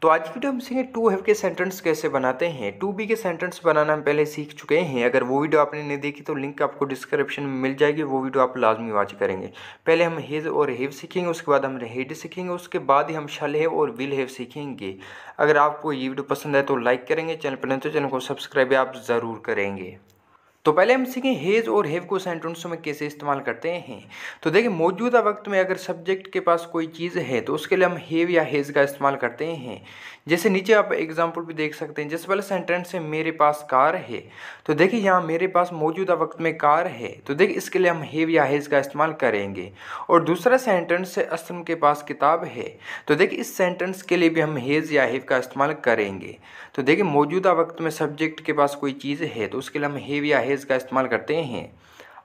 तो आज की वीडियो हम सीखेंगे टू हैव के सेंटेंस कैसे बनाते हैं। टू बी के सेंटेंस बनाना हम पहले सीख चुके हैं। अगर वो वीडियो आपने नहीं देखी तो लिंक आपको डिस्क्रिप्शन में मिल जाएगी, वो वीडियो आप लाजमी वॉच करेंगे। पहले हम हेज और हैव सीखेंगे, उसके बाद हम हेड सीखेंगे, उसके बाद ही हम शैल हैव और विल हैव सीखेंगे। अगर आपको ये वीडियो पसंद आए तो लाइक करेंगे, चैनल पर नहीं तो चैनल को सब्सक्राइब आप ज़रूर करेंगे। तो पहले हम सीखें हेज और हैव को सेंटेंसों में कैसे इस्तेमाल करते हैं। तो देखिए, मौजूदा वक्त में अगर सब्जेक्ट के पास कोई चीज़ है तो उसके लिए हम हैव या हेज का इस्तेमाल करते हैं। जैसे नीचे आप एग्जांपल भी देख सकते हैं। जैसे पहले सेंटेंस है मेरे पास कार है, तो देखिए यहाँ मेरे पास मौजूदा वक्त में कार है, तो देखिए इसके लिए हम हैव या हेज का इस्तेमाल करेंगे। और दूसरा सेंटेंस है असलम के पास किताब है, तो देखिए इस सेंटेंस के लिए भी हम हेज या हैव का इस्तेमाल करेंगे। तो देखिए मौजूदा वक्त में सब्जेक्ट के पास कोई चीज़ है तो उसके लिए हम हैव या हेज का इस्तेमाल करते हैं।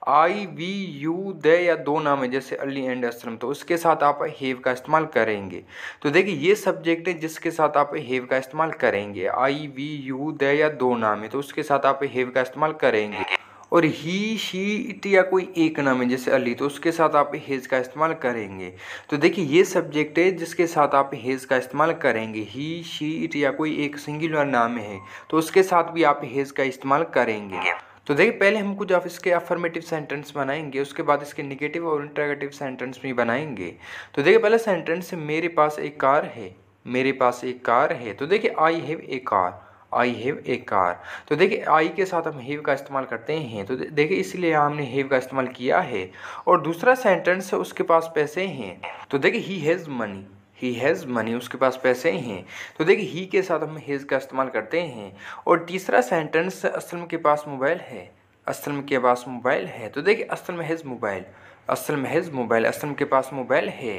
आई वी यू दे या दो नाम है जैसे अली एंड असलम, तो उसके साथ आप हैव का इस्तेमाल करेंगे। तो देखिए ये सब्जेक्ट है जिसके साथ आप हैव का इस्तेमाल करेंगे। आई वी यू दे या दो नाम है तो उसके साथ आप हैव का इस्तेमाल करेंगे। और ही शी इट या कोई एक नाम है जैसे अली, तो उसके साथ आप हेज का इस्तेमाल करेंगे। तो देखिए ये सब्जेक्ट है जिसके साथ आप हेज का इस्तेमाल करेंगे। ही शी इट या कोई एक सिंगुलर नाम है तो उसके साथ भी आप हेज का इस्तेमाल करेंगे। तो देखिए पहले हम कुछ आप इसके अफर्मेटिव सेंटेंस बनाएंगे, उसके बाद इसके निगेटिव और इंटरोगेटिव सेंटेंस भी बनाएंगे। तो देखिए पहला सेंटेंस है मेरे पास एक कार है, मेरे पास एक कार है, तो देखिए I have a car, I have a car. तो देखिए आई के साथ हम हैव का इस्तेमाल करते हैं, तो देखिए इसलिए यहाँ हमने हैव का इस्तेमाल किया है। और दूसरा सेंटेंस है उसके पास पैसे हैं, तो देखिए he has money, he has money, उसके पास पैसे हैं, तो देखिए ही के साथ हम हैज़ का इस्तेमाल करते हैं। और तीसरा सेंटेंस असलम के पास मोबाइल है, असलम के पास मोबाइल है, तो देखिए असलम हैज़ मोबाइल, असल में हैज़ मोबाइल, असल के पास मोबाइल है।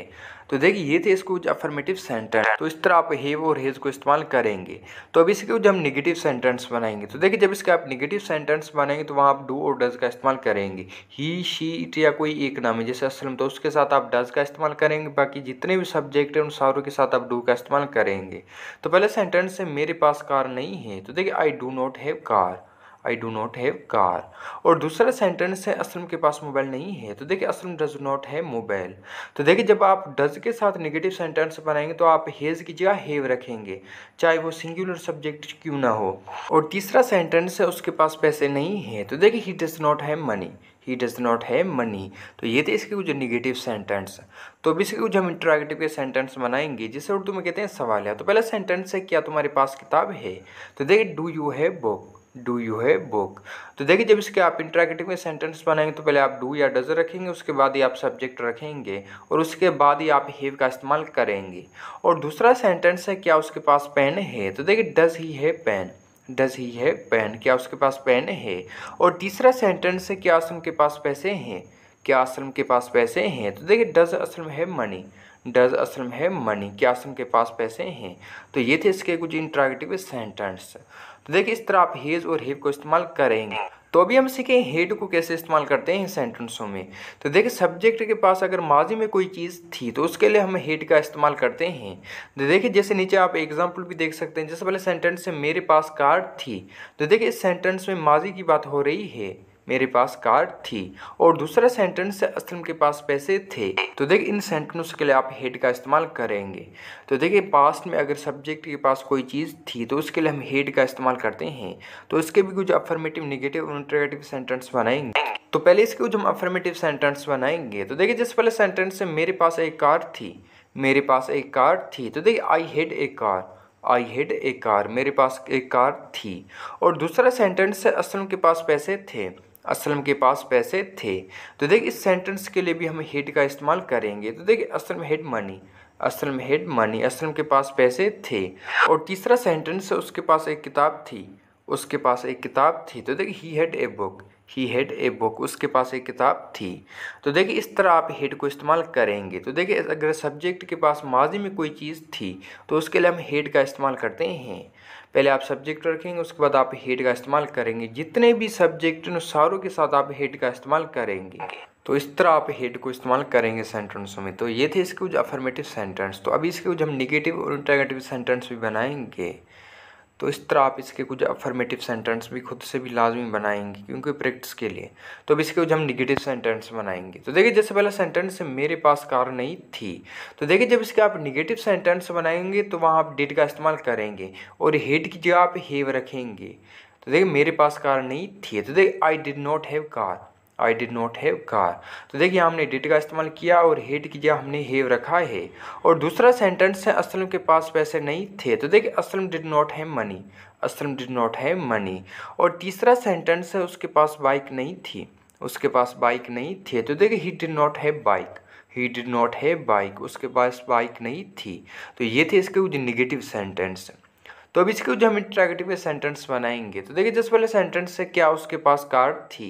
तो देखिए ये थे इसको कुछ अफर्मेटिव सेंटेंस। तो इस तरह आप हैव और हैज़ को इस्तेमाल करेंगे। तो अब इसके कुछ हम नेगेटिव सेंटेंस बनाएंगे। तो देखिए जब इसके आप नेगेटिव सेंटेंस बनाएंगे तो वहाँ आप डू और डज का इस्तेमाल करेंगे। ही शी इट या कोई एक नाम है जैसे असलम, तो उसके साथ आप डज का इस्तेमाल करेंगे। बाकी जितने भी सब्जेक्ट हैं उन सारों के साथ आप डू का इस्तेमाल करेंगे। तो पहले सेंटेंस है मेरे पास कार नहीं है, तो देखिए I do not have car, I do not have car. और दूसरा सेंटेंस है असलम के पास मोबाइल नहीं है, तो देखिए Aslam does not have mobile. तो देखिए जब आप डज के साथ नेगेटिव सेंटेंस बनाएंगे तो आप हैज़ की जगह हैव रखेंगे, चाहे वो सिंगुलर सब्जेक्ट क्यों ना हो। और तीसरा सेंटेंस है उसके पास पैसे नहीं है, तो देखिए he does not have money, he does not have money. तो ये थे इसके कुछ नेगेटिव सेंटेंस। तो अब इसके कुछ हम इंटरोगेटिव के सेंटेंस बनाएंगे जिसे उर्दू में कहते हैं सवालिया। तो पहला सेंटेंस है क्या तुम्हारे पास किताब है, तो देखिए do you have book, do you have book. तो देखिए जब इसके आप इंटरोगेटिव में सेंटेंस बनाएंगे तो पहले आप डू या डज रखेंगे, उसके बाद ही आप सब्जेक्ट रखेंगे और उसके बाद ही आप हैव का इस्तेमाल करेंगे। और दूसरा सेंटेंस है क्या उसके पास पेन है, तो देखिए does he have pen, does he have pen, क्या उसके पास पेन है। और तीसरा सेंटेंस है क्या असलम के पास पैसे हैं, क्या असलम के पास पैसे हैं, तो देखिए does Aslam have money, does Aslam have money, क्या असलम के पास पैसे हैं। तो ये थे इसके कुछ इंटरोगेटिव सेंटेंस। तो देखिए इस तरह आप हेज और हैव को इस्तेमाल करेंगे। तो अभी हम सीखें हेड को कैसे इस्तेमाल करते हैं सेंटेंसों में। तो देखिए सब्जेक्ट के पास अगर माजी में कोई चीज़ थी तो उसके लिए हम हेड का इस्तेमाल करते हैं। तो देखिए जैसे नीचे आप एग्जांपल भी देख सकते हैं। जैसे पहले सेंटेंस है मेरे पास कार थी, तो देखिए इस सेंटेंस में माजी की बात हो रही है, मेरे पास कार थी। और दूसरा सेंटेंस है असलम के पास पैसे थे, तो देखिए इन सेंटेंस के लिए आप हेड का इस्तेमाल करेंगे। तो देखिए पास्ट में अगर सब्जेक्ट के पास कोई चीज़ थी तो उसके लिए हम हेड का इस्तेमाल करते हैं। तो इसके भी कुछ अफर्मेटिव, नेगेटिव और इंटरोगेटिव सेंटेंस बनाएंगे। तो पहले इसके कुछ हम अफर्मेटिव सेंटेंस बनाएंगे। तो देखिए जैसे पहले सेंटेंस है मेरे पास एक कार थी, मेरे पास एक कार थी, तो देखिए I had a car, I had a car, मेरे पास एक कार थी। और दूसरा सेंटेंस है असलम के पास पैसे थे, असलम के पास पैसे थे, तो देखिए इस सेंटेंस के लिए भी हम हेड का इस्तेमाल करेंगे। तो देखिए Aslam had money, Aslam had money, Aslam के पास पैसे थे। और तीसरा सेंटेंस है उसके पास एक किताब थी, उसके पास एक किताब थी, तो देखिए he had a book, he had a book, उसके पास एक किताब थी। तो देखिए इस तरह आप हेड को इस्तेमाल करेंगे। तो देखिए अगर सब्जेक्ट के पास माजी में कोई चीज़ थी तो उसके लिए हम हेड का इस्तेमाल करते हैं। पहले आप सब्जेक्ट रखेंगे, उसके बाद आप हेड का इस्तेमाल करेंगे। जितने भी सब्जेक्ट हैं सारों के साथ आप हेड का इस्तेमाल करेंगे। तो इस तरह आप हेड को इस्तेमाल करेंगे सेंटेंसों में। तो ये थे इसके कुछ अफर्मेटिव सेंटेंस। तो अभी इसके कुछ हम निगेटिव और इंटरोगेटिव सेंटेंस भी बनाएंगे। तो इस तरह आप इसके कुछ अफर्मेटिव सेंटेंस भी खुद से भी लाजमी बनाएंगे क्योंकि प्रैक्टिस के लिए। तो अब इसके कुछ हम निगेटिव सेंटेंस बनाएंगे। तो देखिए जैसे पहला सेंटेंस है मेरे पास कार नहीं थी। तो देखिए जब इसके आप निगेटिव सेंटेंस बनाएंगे तो वहाँ आप डिड का इस्तेमाल करेंगे और हेड की जगह आप हैव रखेंगे। तो देखिए मेरे पास कार नहीं थी। तो देखिए I did not have car, I did not have car. तो देखिए हमने डिड का इस्तेमाल किया और हेड की जगह हमने हैव रखा है। और दूसरा सेंटेंस है असलम के पास पैसे नहीं थे। तो देखिए Aslam did not have money, Aslam did not have money. और तीसरा सेंटेंस है उसके पास बाइक नहीं थी, उसके पास बाइक नहीं थी। तो देखिए he did not have bike, he did not have bike, उसके पास बाइक नहीं थी। तो ये थे इसके कुछ निगेटिव सेंटेंस। तो अब इसके जो हम इंटरैक्टिव सेंटेंस बनाएंगे। तो देखिए जैसे पहले सेंटेंस है क्या उसके पास कार थी।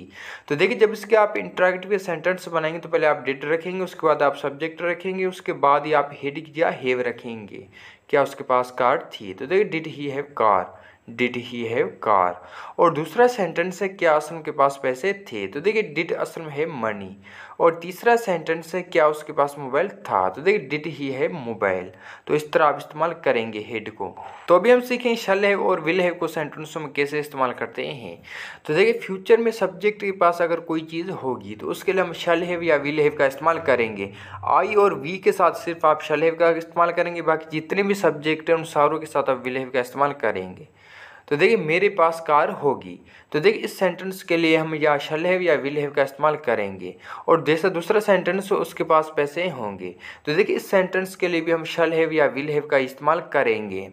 तो देखिए जब इसके आप इंटरैक्टिव सेंटेंस बनाएंगे तो पहले आप डिड रखेंगे, उसके बाद आप सब्जेक्ट रखेंगे, उसके बाद ही आप हेड की या हैव रखेंगे। क्या उसके पास कार थी। तो देखिए did he have car, did he have car. और दूसरा सेंटेंस है क्या असलम के पास पैसे थे। तो देखिए डिड असलम हैव मनी। और तीसरा सेंटेंस है क्या उसके पास मोबाइल था। तो देखिए डिड ही हैव मोबाइल। तो इस तरह आप इस्तेमाल करेंगे हेड को। तो अभी हम सीखें शैल हैव और विल हैव को सेंटेंसों में कैसे इस्तेमाल करते हैं। तो देखिए फ्यूचर में सब्जेक्ट के पास अगर कोई चीज़ होगी तो उसके लिए हम शैल हैव या विल हैव का इस्तेमाल करेंगे। आई और वी के साथ सिर्फ आप शैल हैव का इस्तेमाल करेंगे, बाकी जितने भी सब्जेक्ट हैं उन सारों के साथ आप विल हैव का इस्तेमाल करेंगे। तो देखिए मेरे पास कार होगी। तो देखिए इस सेंटेंस के लिए हम या शैल हैव या विल हैव का इस्तेमाल करेंगे। और जैसा दूसरा सेंटेंस हो उसके पास पैसे होंगे। तो देखिए इस सेंटेंस के लिए भी हम शैल हैव या विल हैव का इस्तेमाल करेंगे।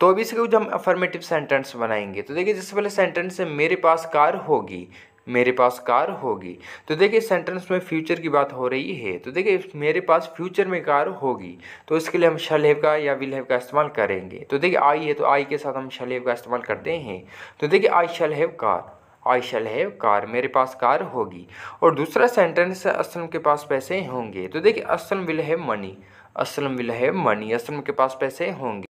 तो अभी इसके कुछ हम अफर्मेटिव सेंटेंस बनाएंगे। तो देखिए जैसे पहले सेंटेंस है मेरे पास कार होगी, मेरे पास कार होगी। तो देखिए इस सेंटेंस में फ्यूचर की बात हो रही है। तो देखिए मेरे पास फ्यूचर में कार होगी। तो इसके लिए हम शैल हैव का या विल हैव का इस्तेमाल करेंगे। तो देखिए आई है तो आई के साथ हम शैल हैव का इस्तेमाल करते हैं। तो देखिए I shall have car, I shall have car, मेरे पास कार होगी। और दूसरा सेंटेंस है असलम के पास पैसे होंगे। तो देखिए Aslam will have money, Aslam will have money, Aslam के पास पैसे होंगे।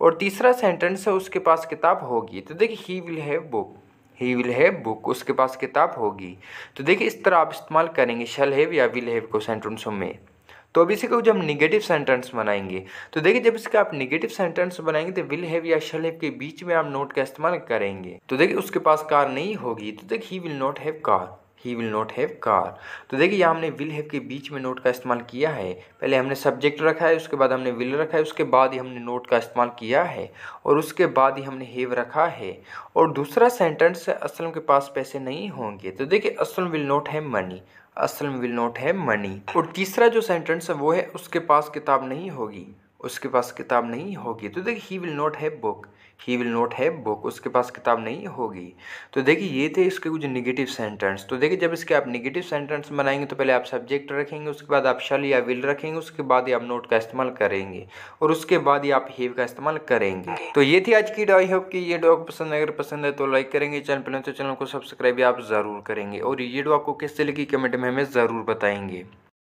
और तीसरा सेंटेंस है उसके पास किताब होगी। तो देखिए he will have book, he will have book, उसके पास किताब होगी। तो देखिए इस तरह आप इस्तेमाल करेंगे शैल हैव या विल हैव को सेंटेंसों में। तो अब इसी को जब हम निगेटिव सेंटेंस बनाएंगे। तो देखिए जब इसका आप निगेटिव सेंटेंस बनाएंगे तो विल हैव या शैल हैव के बीच में आप नोट का इस्तेमाल करेंगे। तो देखिए उसके पास कार नहीं होगी। तो देखिए he will not have car, he will not have car. तो देखिए यहाँ हमने विल हैव के बीच में नोट का इस्तेमाल किया है। पहले हमने सब्जेक्ट रखा है, उसके बाद हमने विल रखा है, उसके बाद ही हमने नोट का इस्तेमाल किया है और उसके बाद ही हमने हैव रखा है। और दूसरा सेंटेंस है असलम के पास पैसे नहीं होंगे। तो देखिए Aslam will not have money, Aslam will not have money. और तीसरा जो सेंटेंस है वो है उसके पास किताब नहीं होगी, उसके पास किताब नहीं होगी। तो देखिए he will not have book, he will not have book, उसके पास किताब नहीं होगी। तो देखिए ये थे इसके कुछ निगेटिव सेंटेंस। तो देखिए जब इसके आप निगेटिव सेंटेंस बनाएंगे तो पहले आप सब्जेक्ट रखेंगे, उसके बाद आप शैल या विल रखेंगे, उसके बाद ही आप नोट का इस्तेमाल करेंगे और उसके बाद ही आप हैव का इस्तेमाल करेंगे। तो ये थी आज की वीडियो। आई होप कि ये वीडियो पसंद है। अगर पसंद है तो लाइक करेंगे, चैनल पर नए तो चैनल को सब्सक्राइब आप ज़रूर करेंगे और ये वीडियो आपको कैसे लगी कमेंट में हमें ज़रूर बताएंगे।